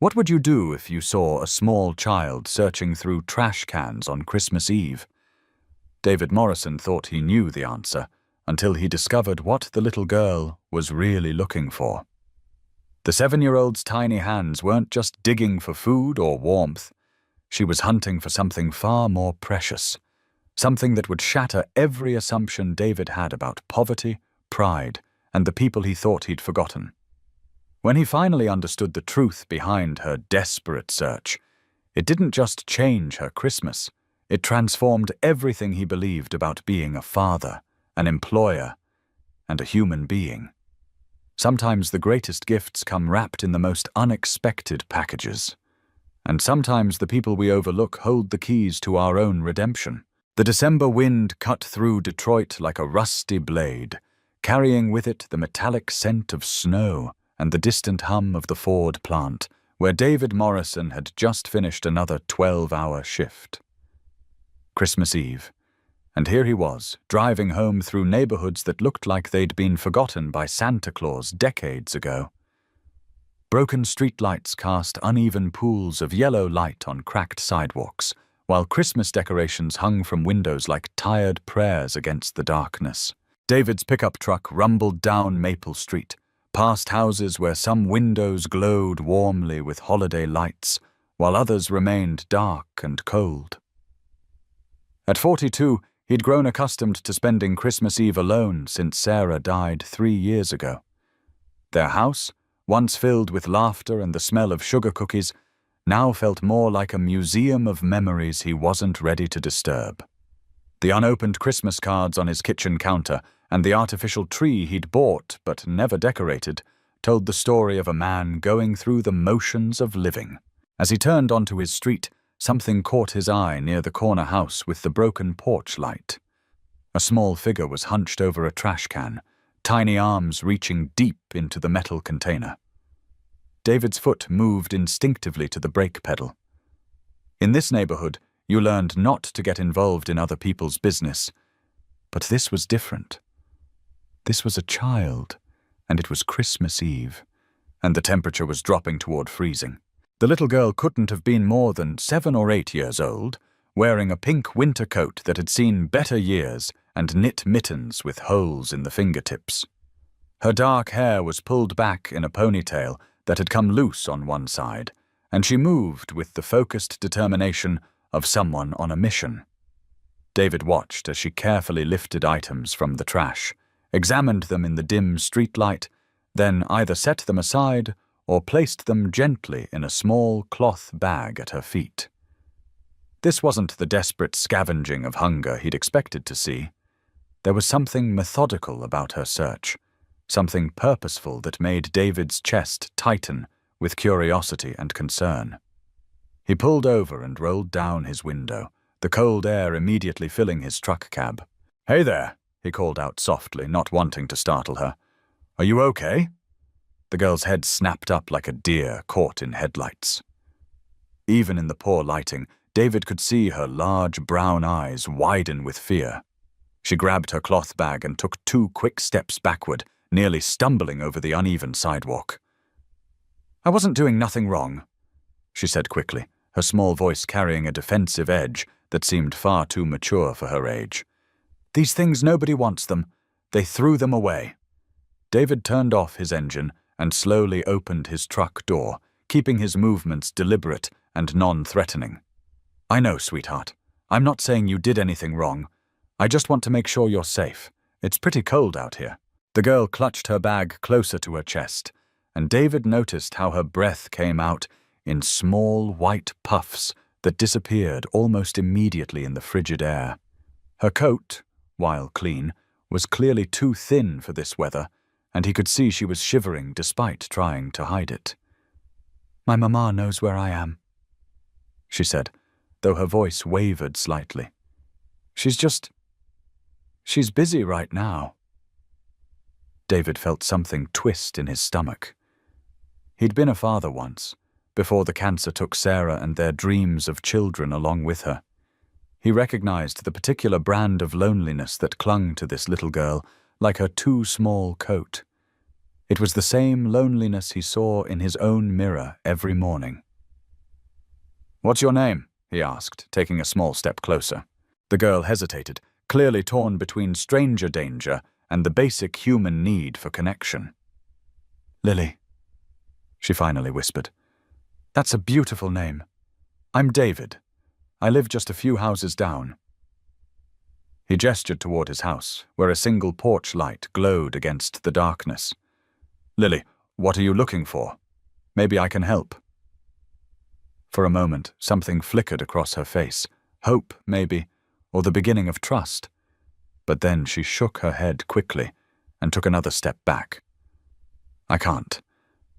What would you do if you saw a small child searching through trash cans on Christmas Eve? David Morrison thought he knew the answer until he discovered what the little girl was really looking for. The 7-year-old's tiny hands weren't just digging for food or warmth. She was hunting for something far more precious, something that would shatter every assumption David had about poverty, pride, and the people he thought he'd forgotten. When he finally understood the truth behind her desperate search, it didn't just change her Christmas, it transformed everything he believed about being a father, an employer, and a human being. Sometimes the greatest gifts come wrapped in the most unexpected packages. And sometimes the people we overlook hold the keys to our own redemption. The December wind cut through Detroit like a rusty blade, carrying with it the metallic scent of snow and the distant hum of the Ford plant, where David Morrison had just finished another 12-hour shift. Christmas Eve, and here he was, driving home through neighborhoods that looked like they'd been forgotten by Santa Claus decades ago. Broken streetlights cast uneven pools of yellow light on cracked sidewalks, while Christmas decorations hung from windows like tired prayers against the darkness. David's pickup truck rumbled down Maple Street, past houses where some windows glowed warmly with holiday lights, while others remained dark and cold. At 42, he'd grown accustomed to spending Christmas Eve alone since Sarah died 3 years ago. Their house, once filled with laughter and the smell of sugar cookies, now felt more like a museum of memories he wasn't ready to disturb. The unopened Christmas cards on his kitchen counter and the artificial tree he'd bought but never decorated told the story of a man going through the motions of living. As he turned onto his street, something caught his eye near the corner house with the broken porch light. A small figure was hunched over a trash can, tiny arms reaching deep into the metal container. David's foot moved instinctively to the brake pedal. In this neighborhood, you learned not to get involved in other people's business. But this was different. This was a child, and it was Christmas Eve, and the temperature was dropping toward freezing. The little girl couldn't have been more than 7 or 8 years old, wearing a pink winter coat that had seen better years and knit mittens with holes in the fingertips. Her dark hair was pulled back in a ponytail that had come loose on one side, and she moved with the focused determination of someone on a mission. David watched as she carefully lifted items from the trash, examined them in the dim streetlight, then either set them aside or placed them gently in a small cloth bag at her feet. This wasn't the desperate scavenging of hunger he'd expected to see. There was something methodical about her search, something purposeful that made David's chest tighten with curiosity and concern. He pulled over and rolled down his window, the cold air immediately filling his truck cab. "Hey there," he called out softly, not wanting to startle her. "Are you okay?" The girl's head snapped up like a deer caught in headlights. Even in the poor lighting, David could see her large brown eyes widen with fear. She grabbed her cloth bag and took 2 quick steps backward, nearly stumbling over the uneven sidewalk. "I wasn't doing nothing wrong," she said quickly, her small voice carrying a defensive edge that seemed far too mature for her age. "These things, nobody wants them. They threw them away." David turned off his engine and slowly opened his truck door, keeping his movements deliberate and non-threatening. "I know, sweetheart. I'm not saying you did anything wrong. I just want to make sure you're safe. It's pretty cold out here." The girl clutched her bag closer to her chest, and David noticed how her breath came out in small white puffs that disappeared almost immediately in the frigid air. Her coat, while clean, was clearly too thin for this weather, and he could see she was shivering despite trying to hide it. "My mama knows where I am," she said, though her voice wavered slightly. She's busy right now." David felt something twist in his stomach. He'd been a father once, before the cancer took Sarah and their dreams of children along with her. He recognized the particular brand of loneliness that clung to this little girl like her too small coat. It was the same loneliness he saw in his own mirror every morning. "What's your name?" he asked, taking a small step closer. The girl hesitated, clearly torn between stranger danger and the basic human need for connection. "Lily," she finally whispered. "That's a beautiful name. I'm David. I live just a few houses down." He gestured toward his house, where a single porch light glowed against the darkness. "Lily, what are you looking for? Maybe I can help." For a moment, something flickered across her face. Hope, maybe, or the beginning of trust. But then she shook her head quickly and took another step back. "I can't.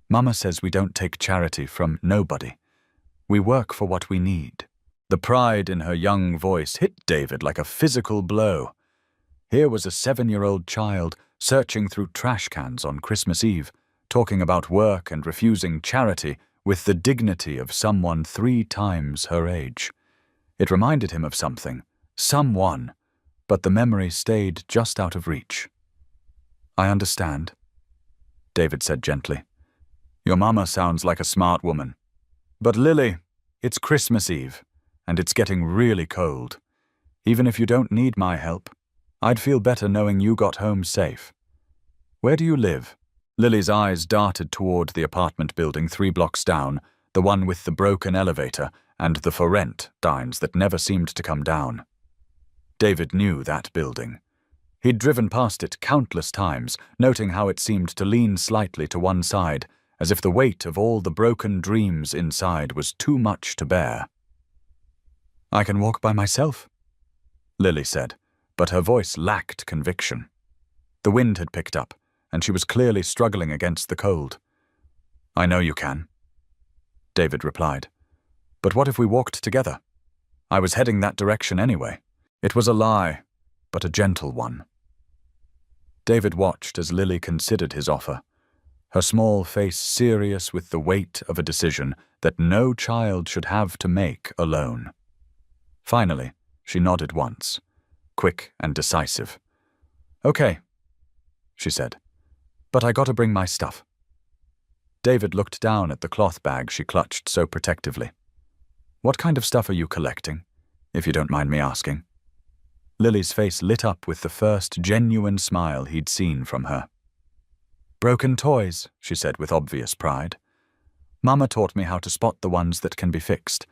Mama says we don't take charity from nobody. We work for what we need." The pride in her young voice hit David like a physical blow. Here was a 7-year-old child searching through trash cans on Christmas Eve, talking about work and refusing charity with the dignity of someone 3 times her age. It reminded him of something, someone, but the memory stayed just out of reach. "I understand," David said gently. "Your mama sounds like a smart woman. But Lily, it's Christmas Eve, and it's getting really cold. Even if you don't need my help, I'd feel better knowing you got home safe. Where do you live?" Lily's eyes darted toward the apartment building 3 blocks down, the one with the broken elevator and the for rent signs that never seemed to come down. David knew that building. He'd driven past it countless times, noting how it seemed to lean slightly to one side, as if the weight of all the broken dreams inside was too much to bear. "I can walk by myself," Lily said, but her voice lacked conviction. The wind had picked up, and she was clearly struggling against the cold. "I know you can," David replied. "But what if we walked together? I was heading that direction anyway." It was a lie, but a gentle one. David watched as Lily considered his offer, her small face serious with the weight of a decision that no child should have to make alone. Finally, she nodded once, quick and decisive. "Okay," she said, "but I gotta bring my stuff." David looked down at the cloth bag she clutched so protectively. "What kind of stuff are you collecting, if you don't mind me asking?" Lily's face lit up with the first genuine smile he'd seen from her. "Broken toys," she said with obvious pride. "Mama taught me how to spot the ones that can be fixed.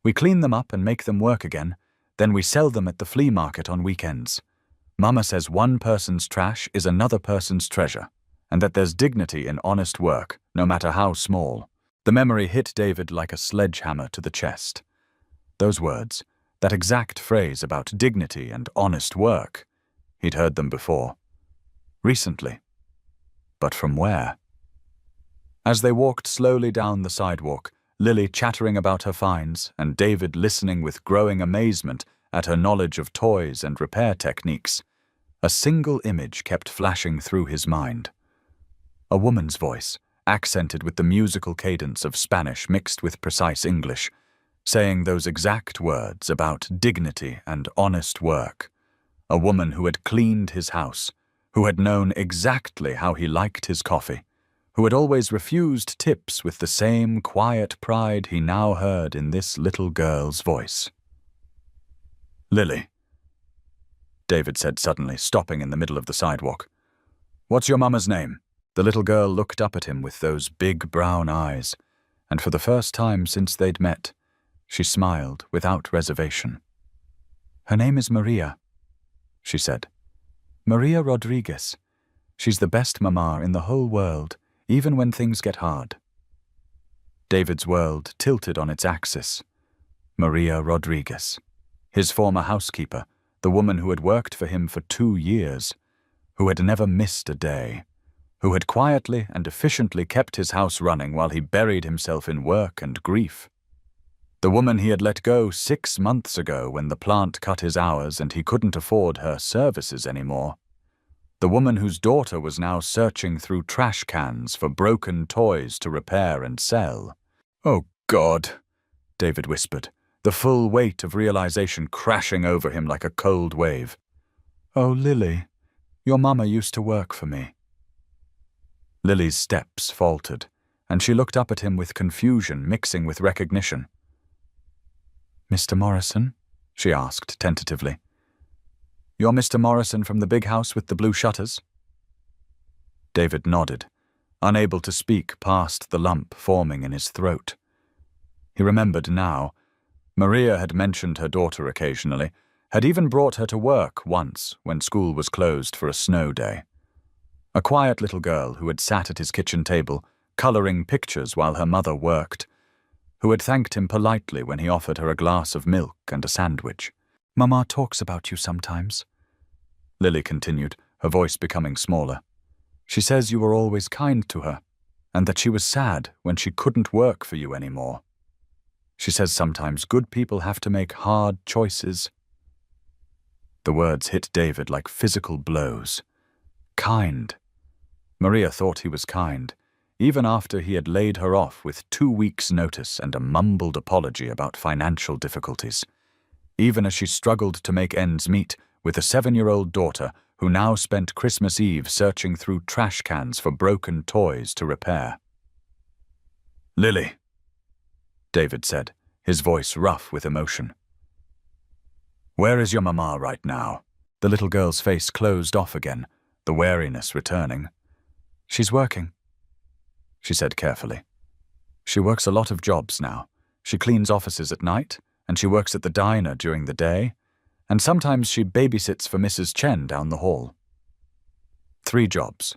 We clean them up and make them work again, then we sell them at the flea market on weekends. Mama says one person's trash is another person's treasure, and that there's dignity in honest work, no matter how small." The memory hit David like a sledgehammer to the chest. Those words, that exact phrase about dignity and honest work, he'd heard them before. Recently. But from where? As they walked slowly down the sidewalk, Lily chattering about her finds and David listening with growing amazement at her knowledge of toys and repair techniques, a single image kept flashing through his mind. A woman's voice, accented with the musical cadence of Spanish mixed with precise English, saying those exact words about dignity and honest work. A woman who had cleaned his house, who had known exactly how he liked his coffee, who had always refused tips with the same quiet pride he now heard in this little girl's voice. "Lily," David said suddenly, stopping in the middle of the sidewalk. "What's your mama's name?" The little girl looked up at him with those big brown eyes, and for the first time since they'd met, she smiled without reservation. "Her name is Maria," she said. "Maria Rodriguez. She's the best mama in the whole world, even when things get hard." David's world tilted on its axis. Maria Rodriguez. His former housekeeper, the woman who had worked for him for 2 years, who had never missed a day, who had quietly and efficiently kept his house running while he buried himself in work and grief. The woman he had let go 6 months ago when the plant cut his hours and he couldn't afford her services anymore. The woman whose daughter was now searching through trash cans for broken toys to repair and sell. "Oh, God," David whispered, the full weight of realization crashing over him like a cold wave. "Oh, Lily, your mama used to work for me." Lily's steps faltered, and she looked up at him with confusion mixing with recognition. "Mr. Morrison?" she asked tentatively. "You're Mr. Morrison from the big house with the blue shutters?" David nodded, unable to speak past the lump forming in his throat. He remembered now. Maria had mentioned her daughter occasionally, had even brought her to work once when school was closed for a snow day. A quiet little girl who had sat at his kitchen table, coloring pictures while her mother worked, who had thanked him politely when he offered her a glass of milk and a sandwich. "Mama talks about you sometimes," Lily continued, her voice becoming smaller. "She says you were always kind to her, and that she was sad when she couldn't work for you anymore. She says sometimes good people have to make hard choices." The words hit David like physical blows. Kind. Maria thought he was kind, even after he had laid her off with 2 weeks' notice and a mumbled apology about financial difficulties. Even as she struggled to make ends meet with a 7-year-old daughter who now spent Christmas Eve searching through trash cans for broken toys to repair. "Lily," David said, his voice rough with emotion. "Where is your mama right now?" The little girl's face closed off again, the wariness returning. "She's working," she said carefully. "She works a lot of jobs now. She cleans offices at night, and she works at the diner during the day, and sometimes she babysits for Mrs. Chen down the hall." 3 jobs.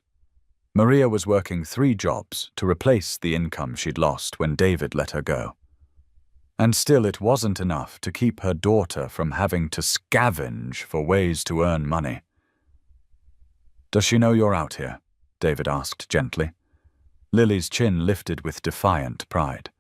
Maria was working 3 jobs to replace the income she'd lost when David let her go. And still it wasn't enough to keep her daughter from having to scavenge for ways to earn money. "Does she know you're out here?" David asked gently. Lily's chin lifted with defiant pride.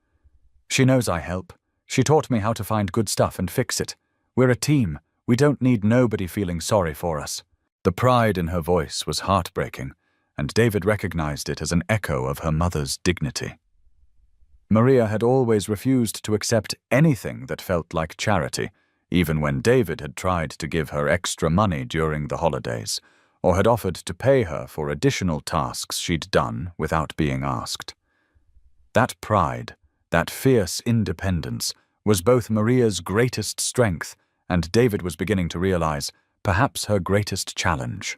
"She knows I help. She taught me how to find good stuff and fix it. We're a team. We don't need nobody feeling sorry for us." The pride in her voice was heartbreaking, and David recognized it as an echo of her mother's dignity. Maria had always refused to accept anything that felt like charity, even when David had tried to give her extra money during the holidays, or had offered to pay her for additional tasks she'd done without being asked. That pride, that fierce independence, was both Maria's greatest strength and, David was beginning to realize, perhaps her greatest challenge.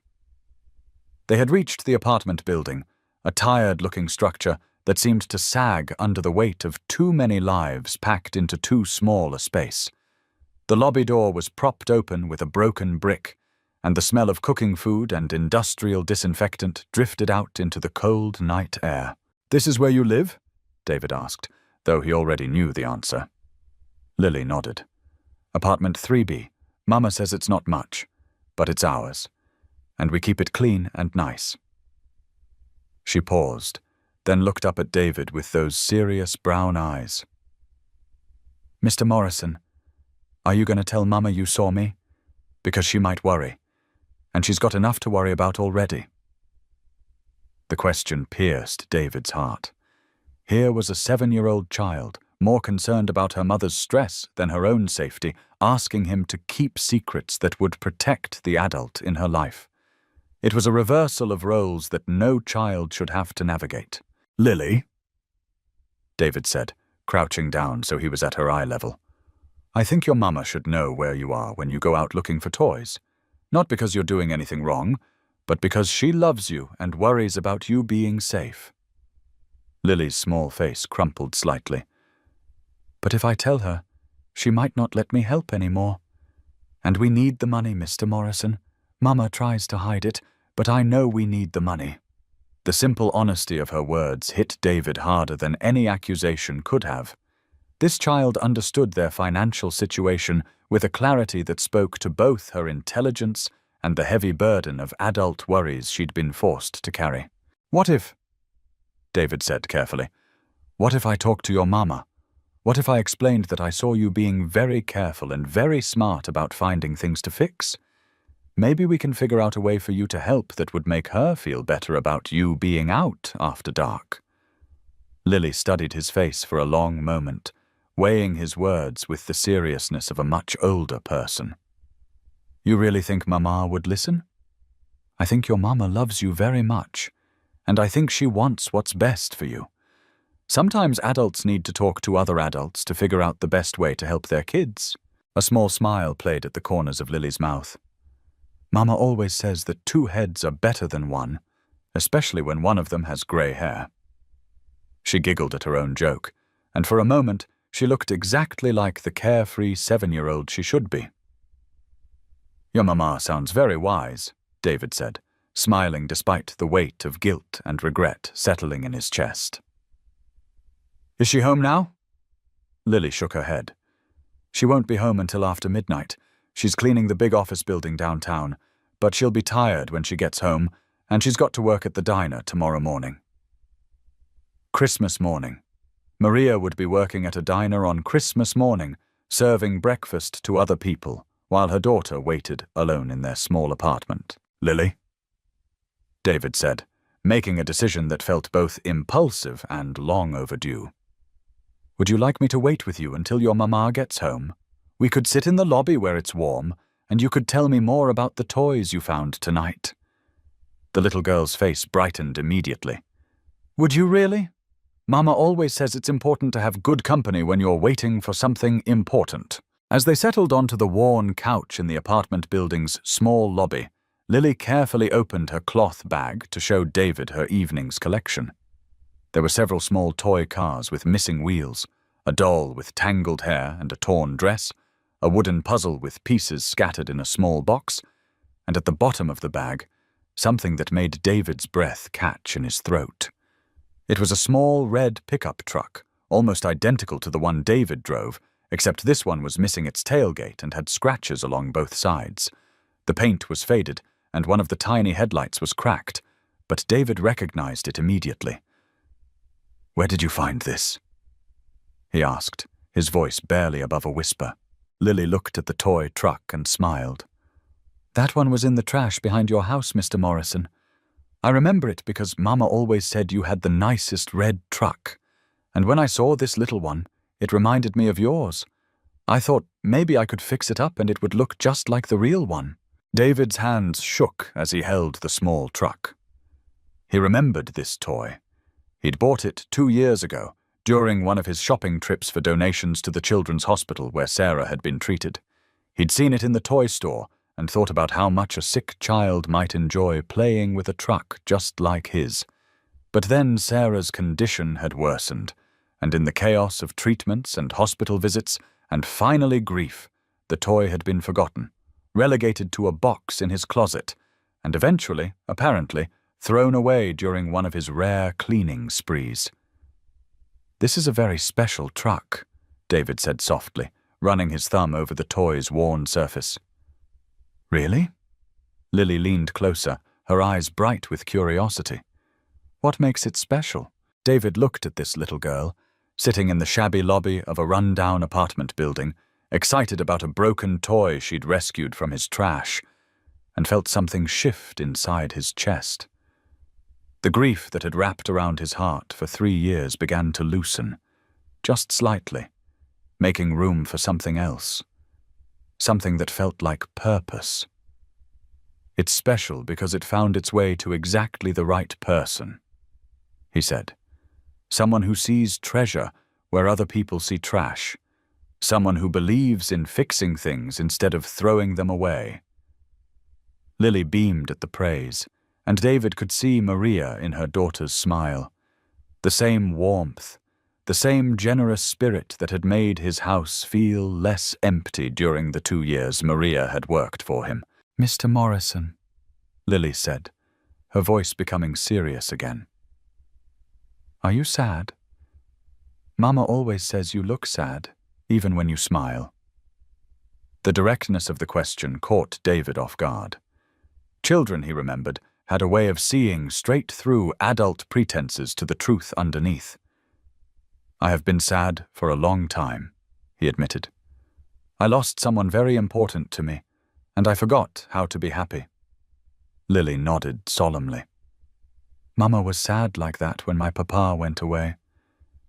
They had reached the apartment building, a tired-looking structure that seemed to sag under the weight of too many lives packed into too small a space. The lobby door was propped open with a broken brick, and the smell of cooking food and industrial disinfectant drifted out into the cold night air. "This is where you live?" David asked, though he already knew the answer. Lily nodded. "Apartment 3B. Mama says it's not much, but it's ours, and we keep it clean and nice." She paused, then looked up at David with those serious brown eyes. "Mr. Morrison, are you going to tell Mama you saw me? Because she might worry, and she's got enough to worry about already." The question pierced David's heart. Here was a 7-year-old child, more concerned about her mother's stress than her own safety, asking him to keep secrets that would protect the adult in her life. It was a reversal of roles that no child should have to navigate. "Lily," David said, crouching down so he was at her eye level, "I think your mama should know where you are when you go out looking for toys. Not because you're doing anything wrong, but because she loves you and worries about you being safe." Lily's small face crumpled slightly. "But if I tell her, she might not let me help anymore. And we need the money, Mr. Morrison. Mama tries to hide it, but I know we need the money." The simple honesty of her words hit David harder than any accusation could have. This child understood their financial situation with a clarity that spoke to both her intelligence and the heavy burden of adult worries she'd been forced to carry. "What if," David said carefully, "what if I talked to your mama? What if I explained that I saw you being very careful and very smart about finding things to fix? Maybe we can figure out a way for you to help that would make her feel better about you being out after dark." Lily studied his face for a long moment, weighing his words with the seriousness of a much older person. "You really think Mama would listen? I think your Mama loves you very much, and I think she wants what's best for you. Sometimes adults need to talk to other adults to figure out the best way to help their kids." A small smile played at the corners of Lily's mouth. "Mama always says that 2 heads are better than 1, especially when one of them has grey hair." She giggled at her own joke, and for a moment she looked exactly like the carefree 7-year-old she should be. "Your mama sounds very wise," David said, smiling despite the weight of guilt and regret settling in his chest. "Is she home now?" Lily shook her head. "She won't be home until after midnight. She's cleaning the big office building downtown, but she'll be tired when she gets home, and she's got to work at the diner tomorrow morning." Christmas morning. Maria would be working at a diner on Christmas morning, serving breakfast to other people, while her daughter waited alone in their small apartment. "Lily?" David said, making a decision that felt both impulsive and long overdue. "Would you like me to wait with you until your mama gets home? We could sit in the lobby where it's warm, and you could tell me more about the toys you found tonight." The little girl's face brightened immediately. "Would you really? Mama always says it's important to have good company when you're waiting for something important." As they settled onto the worn couch in the apartment building's small lobby, Lily carefully opened her cloth bag to show David her evening's collection. There were several small toy cars with missing wheels, a doll with tangled hair and a torn dress, a wooden puzzle with pieces scattered in a small box, and at the bottom of the bag, something that made David's breath catch in his throat. It was a small red pickup truck, almost identical to the one David drove, except this one was missing its tailgate and had scratches along both sides. The paint was faded, and one of the tiny headlights was cracked, but David recognized it immediately. "Where did you find this?" he asked, his voice barely above a whisper. Lily looked at the toy truck and smiled. "That one was in the trash behind your house, Mr. Morrison. I remember it because Mama always said you had the nicest red truck, and when I saw this little one, it reminded me of yours. I thought maybe I could fix it up and it would look just like the real one." David's hands shook as he held the small truck. He remembered this toy. He'd bought it 2 years ago, during one of his shopping trips for donations to the children's hospital where Sarah had been treated. He'd seen it in the toy store and thought about how much a sick child might enjoy playing with a truck just like his. But then Sarah's condition had worsened, and in the chaos of treatments and hospital visits, and finally grief, the toy had been forgotten, relegated to a box in his closet, and eventually, apparently, thrown away during one of his rare cleaning sprees. "This is a very special truck," David said softly, running his thumb over the toy's worn surface. "Really?" Lily leaned closer, her eyes bright with curiosity. "What makes it special?" David looked at this little girl, sitting in the shabby lobby of a run-down apartment building, excited about a broken toy she'd rescued from his trash, and felt something shift inside his chest. The grief that had wrapped around his heart for 3 years began to loosen, just slightly, making room for something else, something that felt like purpose. "It's special because it found its way to exactly the right person," he said. "Someone who sees treasure where other people see trash. Someone who believes in fixing things instead of throwing them away." Lily beamed at the praise, and David could see Maria in her daughter's smile. The same warmth, the same generous spirit that had made his house feel less empty during the 2 years Maria had worked for him. "Mr. Morrison," Lily said, her voice becoming serious again. "Are you sad? Mama always says you look sad, even when you smile." The directness of the question caught David off guard. Children, he remembered, had a way of seeing straight through adult pretenses to the truth underneath. "I have been sad for a long time," he admitted. "I lost someone very important to me, and I forgot how to be happy." Lily nodded solemnly. "Mama was sad like that when my papa went away.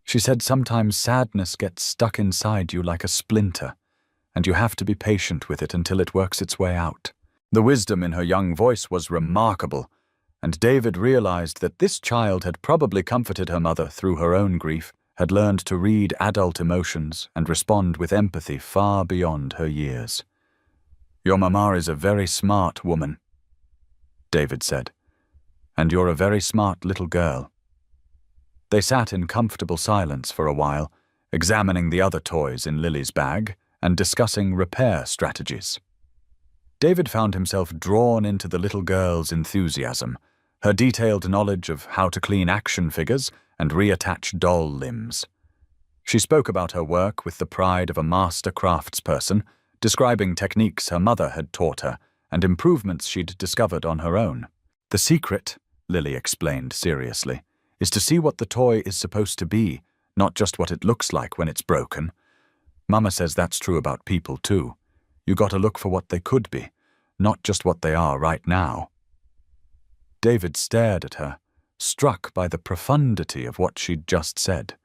She said sometimes sadness gets stuck inside you like a splinter, and you have to be patient with it until it works its way out." The wisdom in her young voice was remarkable, and David realized that this child had probably comforted her mother through her own grief, had learned to read adult emotions and respond with empathy far beyond her years. "Your mama is a very smart woman," David said, "and you're a very smart little girl." They sat in comfortable silence for a while, examining the other toys in Lily's bag and discussing repair strategies. David found himself drawn into the little girl's enthusiasm, her detailed knowledge of how to clean action figures and reattach doll limbs. She spoke about her work with the pride of a master craftsperson, describing techniques her mother had taught her and improvements she'd discovered on her own. "The secret," Lily explained seriously, "is to see what the toy is supposed to be, not just what it looks like when it's broken. Mama says that's true about people too. You gotta look for what they could be, not just what they are right now." David stared at her, struck by the profundity of what she'd just said.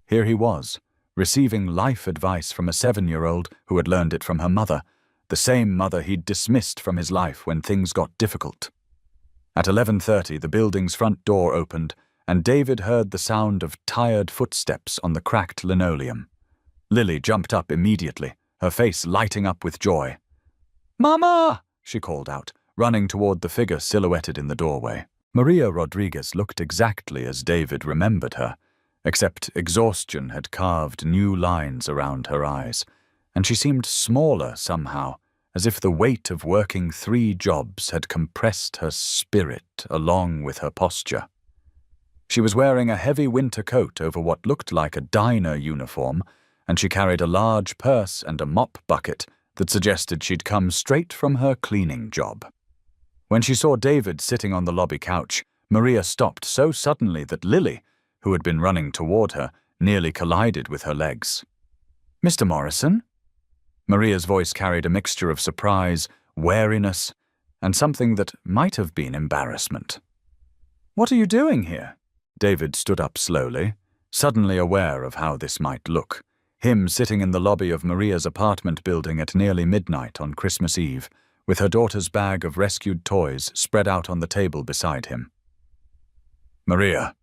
Here he was, receiving life advice from a 7-year-old who had learned it from her mother, the same mother he'd dismissed from his life when things got difficult. At 11:30, the building's front door opened, and David heard the sound of tired footsteps on the cracked linoleum. Lily jumped up immediately, her face lighting up with joy. "Mama!" she called out, running toward the figure silhouetted in the doorway. Maria Rodriguez looked exactly as David remembered her, except exhaustion had carved new lines around her eyes, and she seemed smaller somehow, as if the weight of working 3 jobs had compressed her spirit along with her posture. She was wearing a heavy winter coat over what looked like a diner uniform, and she carried a large purse and a mop bucket that suggested she'd come straight from her cleaning job. When she saw David sitting on the lobby couch, Maria stopped so suddenly that Lily, who had been running toward her, nearly collided with her legs. "Mr. Morrison?" Maria's voice carried a mixture of surprise, wariness, and something that might have been embarrassment. "What are you doing here?" David stood up slowly, suddenly aware of how this might look. Him sitting in the lobby of Maria's apartment building at nearly midnight on Christmas Eve, with her daughter's bag of rescued toys spread out on the table beside him. "Maria,"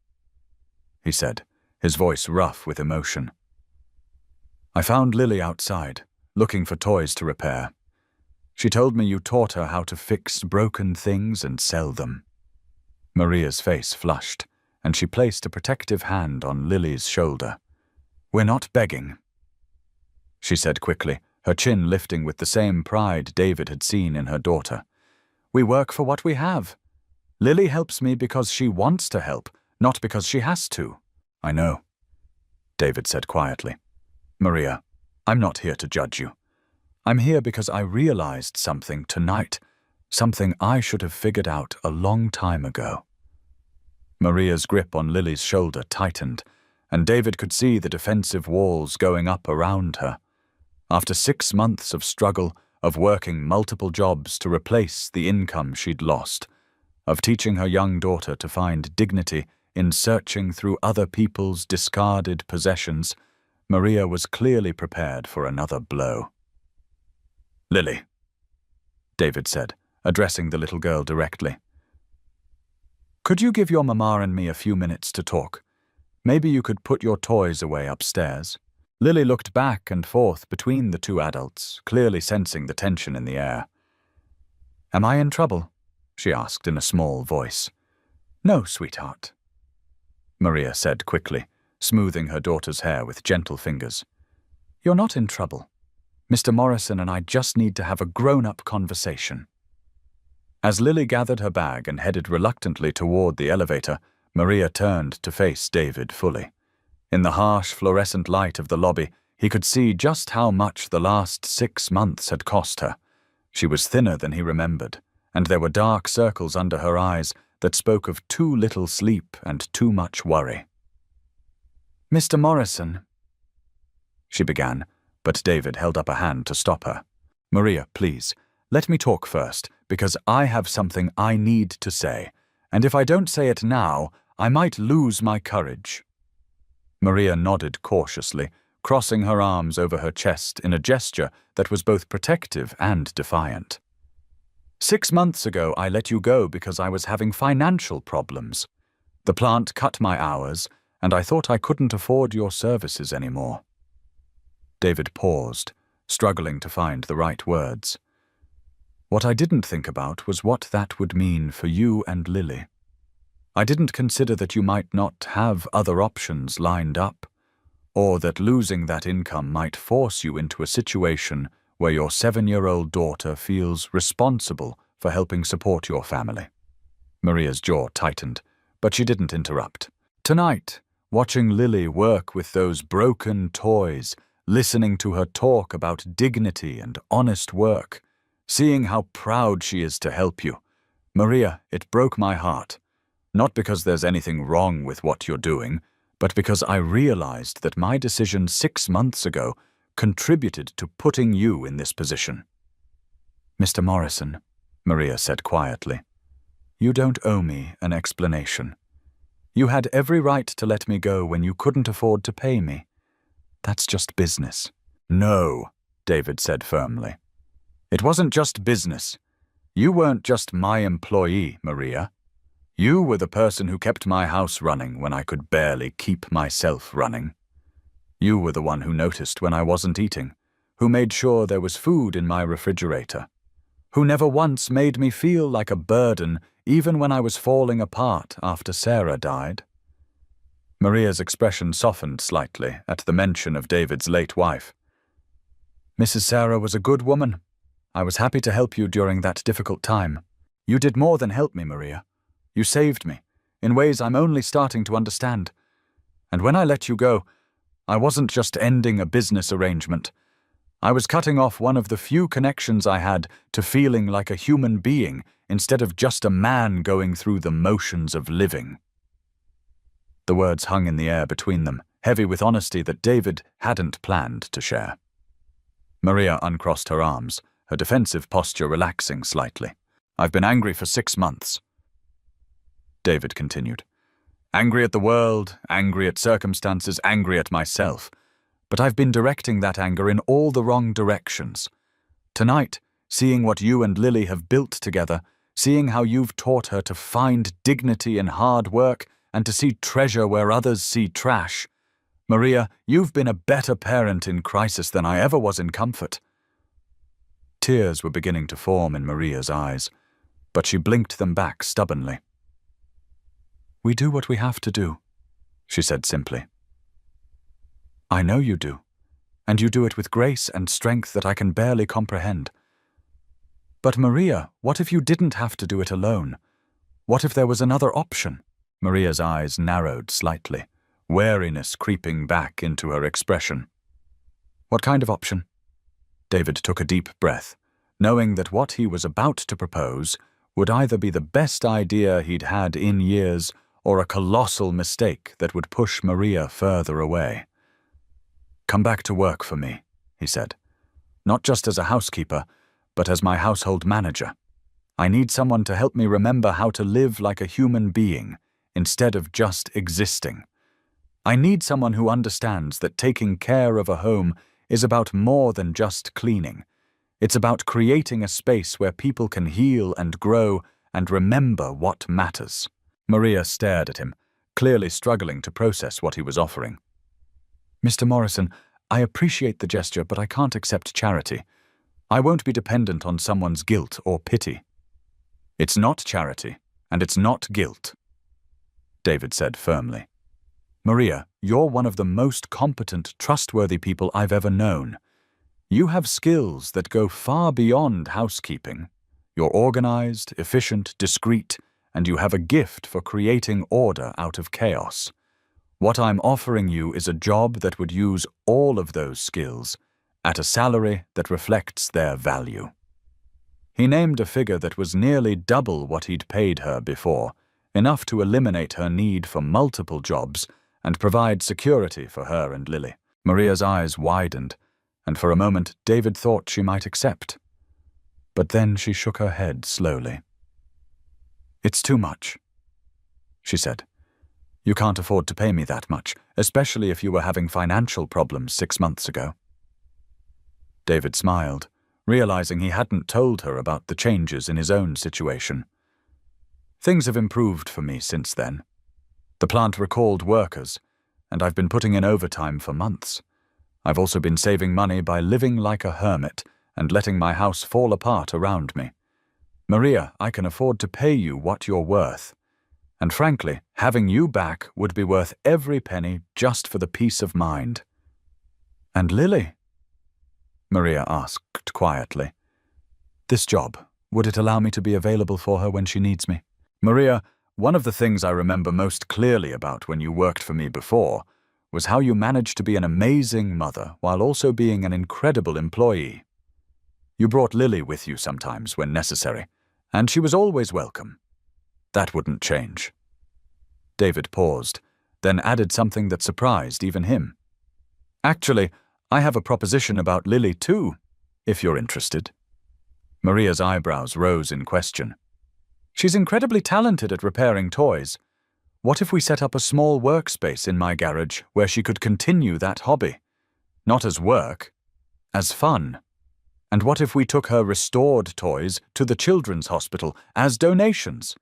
he said, his voice rough with emotion. "I found Lily outside, looking for toys to repair. She told me you taught her how to fix broken things and sell them." Maria's face flushed, and she placed a protective hand on Lily's shoulder. "We're not begging," she said quickly, her chin lifting with the same pride David had seen in her daughter. "We work for what we have. Lily helps me because she wants to help, not because she has to." "I know," David said quietly. "Maria, I'm not here to judge you. I'm here because I realized something tonight, something I should have figured out a long time ago." Maria's grip on Lily's shoulder tightened, and David could see the defensive walls going up around her. After 6 months of struggle, of working multiple jobs to replace the income she'd lost, of teaching her young daughter to find dignity in searching through other people's discarded possessions, Maria was clearly prepared for another blow. "Lily," David said, addressing the little girl directly. "Could you give your mama and me a few minutes to talk? Maybe you could put your toys away upstairs." Lily looked back and forth between the 2 adults, clearly sensing the tension in the air. "Am I in trouble?" she asked in a small voice. "No, sweetheart," Maria said quickly, smoothing her daughter's hair with gentle fingers. "You're not in trouble. Mr. Morrison and I just need to have a grown-up conversation." As Lily gathered her bag and headed reluctantly toward the elevator, Maria turned to face David fully. In the harsh fluorescent light of the lobby, he could see just how much the last 6 months had cost her. She was thinner than he remembered, and there were dark circles under her eyes that spoke of too little sleep and too much worry. "Mr. Morrison," she began, but David held up a hand to stop her. "Maria, please, let me talk first, because I have something I need to say, and if I don't say it now, I might lose my courage." Maria nodded cautiously, crossing her arms over her chest in a gesture that was both protective and defiant. 6 months ago, I let you go because I was having financial problems. The plant cut my hours, and I thought I couldn't afford your services anymore." David paused, struggling to find the right words. "What I didn't think about was what that would mean for you and Lily. I didn't consider that you might not have other options lined up, or that losing that income might force you into a situation where your 7-year-old daughter feels responsible for helping support your family." Maria's jaw tightened, but she didn't interrupt. "Tonight, watching Lily work with those broken toys, listening to her talk about dignity and honest work, seeing how proud she is to help you, Maria, it broke my heart. Not because there's anything wrong with what you're doing, but because I realized that my decision 6 months ago contributed to putting you in this position." "Mr. Morrison," Maria said quietly, "you don't owe me an explanation. You had every right to let me go when you couldn't afford to pay me. That's just business." "No," David said firmly. "It wasn't just business. You weren't just my employee, Maria. You were the person who kept my house running when I could barely keep myself running. You were the one who noticed when I wasn't eating, who made sure there was food in my refrigerator, who never once made me feel like a burden even when I was falling apart after Sarah died." Maria's expression softened slightly at the mention of David's late wife. "Mrs. Sarah was a good woman. I was happy to help you during that difficult time. You did more than help me, Maria. You saved me, in ways I'm only starting to understand. And when I let you go, I wasn't just ending a business arrangement. I was cutting off one of the few connections I had to feeling like a human being instead of just a man going through the motions of living." The words hung in the air between them, heavy with honesty that David hadn't planned to share. Maria uncrossed her arms, her defensive posture relaxing slightly. "I've been angry for 6 months. David continued. "Angry at the world, angry at circumstances, angry at myself. But I've been directing that anger in all the wrong directions. Tonight, seeing what you and Lily have built together, seeing how you've taught her to find dignity in hard work and to see treasure where others see trash. Maria, you've been a better parent in crisis than I ever was in comfort." Tears were beginning to form in Maria's eyes, but she blinked them back stubbornly. "We do what we have to do," she said simply. "I know you do, and you do it with grace and strength that I can barely comprehend. But Maria, what if you didn't have to do it alone? What if there was another option?" Maria's eyes narrowed slightly, wariness creeping back into her expression. "What kind of option?" David took a deep breath, knowing that what he was about to propose would either be the best idea he'd had in years or a colossal mistake that would push Maria further away. "Come back to work for me," he said. "Not just as a housekeeper, but as my household manager. I need someone to help me remember how to live like a human being instead of just existing. I need someone who understands that taking care of a home is about more than just cleaning. It's about creating a space where people can heal and grow and remember what matters." Maria stared at him, clearly struggling to process what he was offering. "Mr. Morrison, I appreciate the gesture, but I can't accept charity. I won't be dependent on someone's guilt or pity." "It's not charity, and it's not guilt," David said firmly. "Maria, you're one of the most competent, trustworthy people I've ever known. You have skills that go far beyond housekeeping. You're organized, efficient, discreet, and you have a gift for creating order out of chaos. What I'm offering you is a job that would use all of those skills at a salary that reflects their value." He named a figure that was nearly double what he'd paid her before, enough to eliminate her need for multiple jobs and provide security for her and Lily. Maria's eyes widened, and for a moment David thought she might accept. But then she shook her head slowly. "It's too much," she said. "You can't afford to pay me that much, especially if you were having financial problems 6 months ago." David smiled, realizing he hadn't told her about the changes in his own situation. Things have improved for me since then. The plant recalled workers, and I've been putting in overtime for months. I've also been saving money by living like a hermit and letting my house fall apart around me. Maria, I can afford to pay you what you're worth. And frankly, having you back would be worth every penny just for the peace of mind. And Lily? Maria asked quietly. This job, would it allow me to be available for her when she needs me? Maria, one of the things I remember most clearly about when you worked for me before was how you managed to be an amazing mother while also being an incredible employee. You brought Lily with you sometimes when necessary, and she was always welcome. That wouldn't change. David paused, then added something that surprised even him. Actually, I have a proposition about Lily too, if you're interested. Maria's eyebrows rose in question. She's incredibly talented at repairing toys. What if we set up a small workspace in my garage where she could continue that hobby? Not as work, as fun. And what if we took her restored toys to the children's hospital as donations?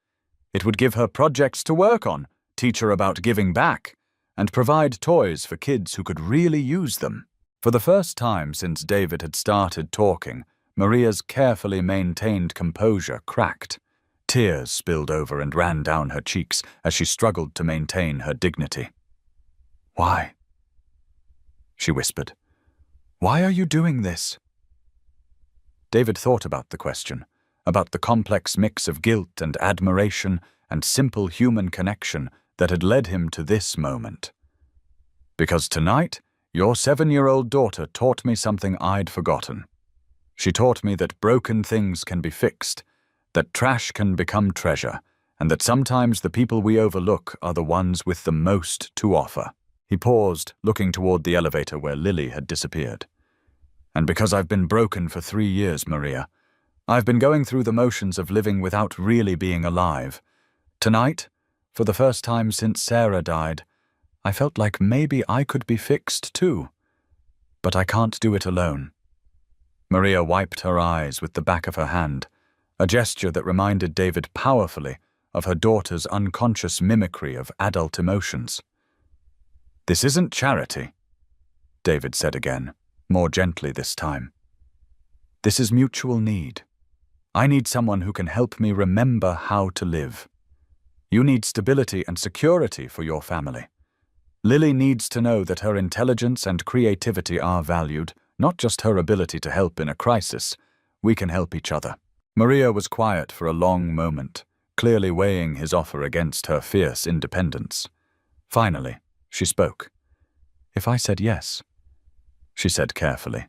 It would give her projects to work on, teach her about giving back, and provide toys for kids who could really use them. For the first time since David had started talking, Maria's carefully maintained composure cracked. Tears spilled over and ran down her cheeks as she struggled to maintain her dignity. Why? She whispered. Why are you doing this? David thought about the question, about the complex mix of guilt and admiration and simple human connection that had led him to this moment. Because tonight, your 7-year-old daughter taught me something I'd forgotten. She taught me that broken things can be fixed, that trash can become treasure, and that sometimes the people we overlook are the ones with the most to offer. He paused, looking toward the elevator where Lily had disappeared. And because I've been broken for 3 years, Maria, I've been going through the motions of living without really being alive. Tonight, for the first time since Sarah died, I felt like maybe I could be fixed too. But I can't do it alone. Maria wiped her eyes with the back of her hand, a gesture that reminded David powerfully of her daughter's unconscious mimicry of adult emotions. This isn't charity, David said again, more gently this time. This is mutual need. I need someone who can help me remember how to live. You need stability and security for your family. Lily needs to know that her intelligence and creativity are valued, not just her ability to help in a crisis. We can help each other. Maria was quiet for a long moment, clearly weighing his offer against her fierce independence. Finally, she spoke. If I said yes, she said carefully,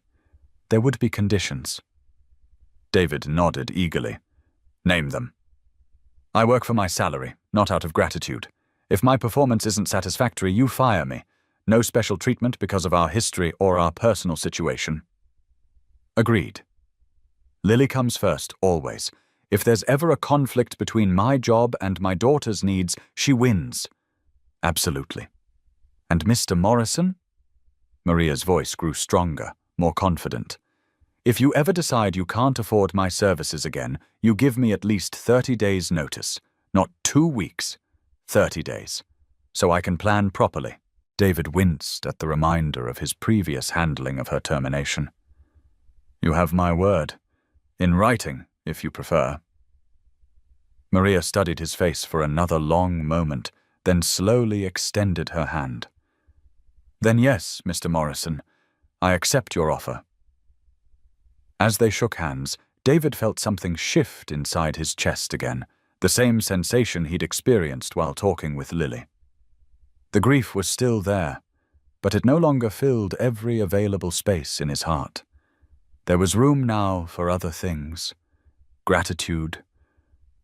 there would be conditions. David nodded eagerly. Name them. I work for my salary, not out of gratitude. If my performance isn't satisfactory, you fire me. No special treatment because of our history or our personal situation. Agreed. Lily comes first, always. If there's ever a conflict between my job and my daughter's needs, she wins. Absolutely. And Mr. Morrison? Maria's voice grew stronger, more confident. If you ever decide you can't afford my services again, you give me at least 30 days' notice. Not 2 weeks. 30 days. So I can plan properly. David winced at the reminder of his previous handling of her termination. You have my word. In writing, if you prefer. Maria studied his face for another long moment, then slowly extended her hand. Then yes, Mr. Morrison, I accept your offer. As they shook hands, David felt something shift inside his chest again, the same sensation he'd experienced while talking with Lily. The grief was still there, but it no longer filled every available space in his heart. There was room now for other things. Gratitude,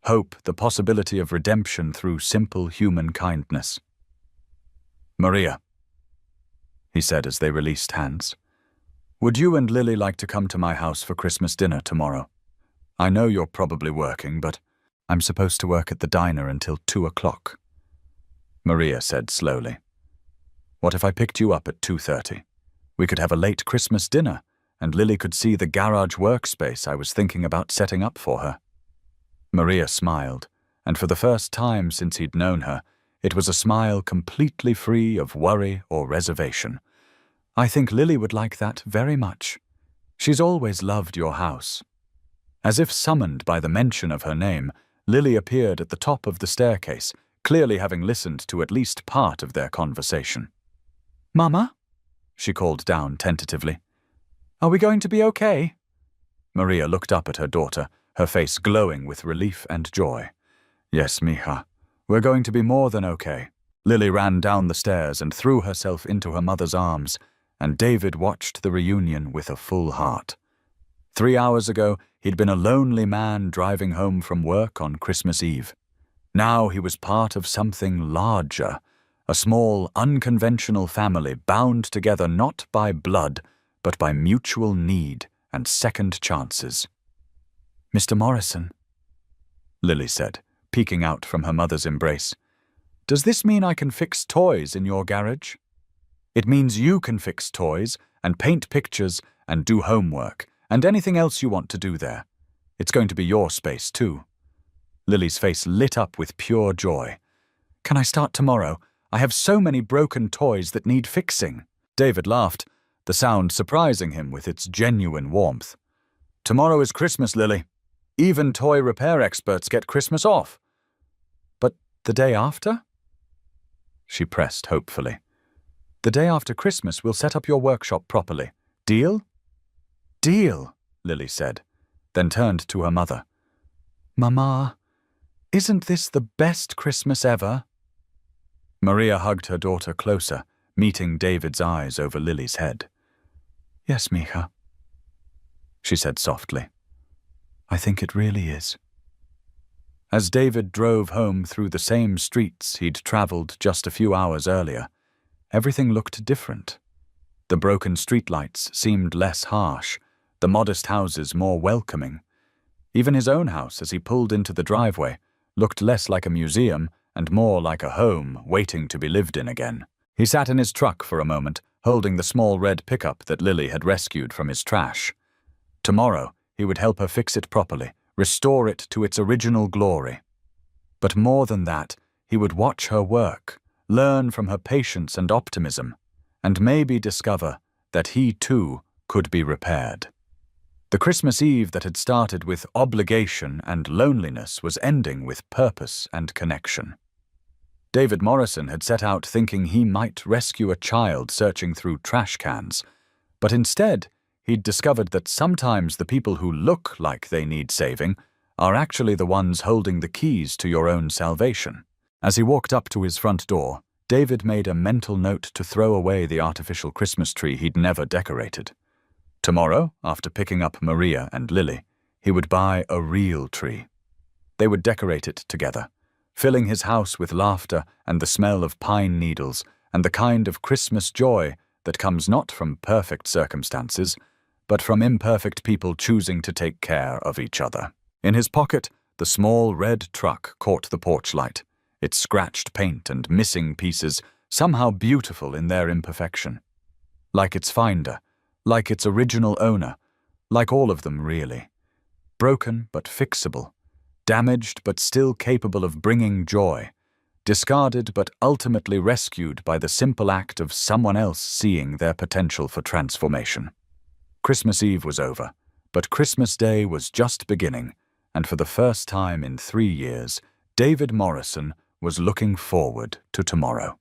hope, the possibility of redemption through simple human kindness. Maria, he said as they released hands, would you and Lily like to come to my house for Christmas dinner tomorrow? I know you're probably working, but I'm supposed to work at the diner until 2 o'clock. Maria said slowly. What if I picked you up at 2:30? We could have a late Christmas dinner, and Lily could see the garage workspace I was thinking about setting up for her. Maria smiled, and for the first time since he'd known her, it was a smile completely free of worry or reservation. I think Lily would like that very much. She's always loved your house. As if summoned by the mention of her name, Lily appeared at the top of the staircase, clearly having listened to at least part of their conversation. "Mama?" she called down tentatively. "Are we going to be okay?" Maria looked up at her daughter, her face glowing with relief and joy. "Yes, mija. We're going to be more than okay." Lily ran down the stairs and threw herself into her mother's arms, and David watched the reunion with a full heart. 3 hours ago, he'd been a lonely man driving home from work on Christmas Eve. Now he was part of something larger, a small, unconventional family bound together not by blood, but by mutual need and second chances. "Mr. Morrison," Lily said, peeking out from her mother's embrace, "does this mean I can fix toys in your garage?" "It means you can fix toys and paint pictures and do homework and anything else you want to do there. It's going to be your space, too." Lily's face lit up with pure joy. "Can I start tomorrow? I have so many broken toys that need fixing." David laughed, the sound surprising him with its genuine warmth. "Tomorrow is Christmas, Lily. Even toy repair experts get Christmas off." "But the day after?" She pressed hopefully. "The day after Christmas, we'll set up your workshop properly. Deal?" "Deal," Lily said, then turned to her mother. "Mama, isn't this the best Christmas ever?" Maria hugged her daughter closer, meeting David's eyes over Lily's head. "Yes, mija," she said softly. "I think it really is." As David drove home through the same streets he'd traveled just a few hours earlier, everything looked different. The broken streetlights seemed less harsh, the modest houses more welcoming. Even his own house, as he pulled into the driveway, looked less like a museum and more like a home waiting to be lived in again. He sat in his truck for a moment, holding the small red pickup that Lily had rescued from his trash. Tomorrow, he would help her fix it properly, restore it to its original glory. But more than that, he would watch her work, learn from her patience and optimism, and maybe discover that he too could be repaired. The Christmas Eve that had started with obligation and loneliness was ending with purpose and connection. David Morrison had set out thinking he might rescue a child searching through trash cans, but instead he'd discovered that sometimes the people who look like they need saving are actually the ones holding the keys to your own salvation. As he walked up to his front door, David made a mental note to throw away the artificial Christmas tree he'd never decorated. Tomorrow, after picking up Maria and Lily, he would buy a real tree. They would decorate it together, filling his house with laughter and the smell of pine needles and the kind of Christmas joy that comes not from perfect circumstances, but from imperfect people choosing to take care of each other. In his pocket, the small red truck caught the porch light, its scratched paint and missing pieces somehow beautiful in their imperfection. Like its finder, like its original owner, like all of them really. Broken but fixable, damaged but still capable of bringing joy, discarded but ultimately rescued by the simple act of someone else seeing their potential for transformation. Christmas Eve was over, but Christmas Day was just beginning, and for the first time in 3 years, David Morrison was looking forward to tomorrow.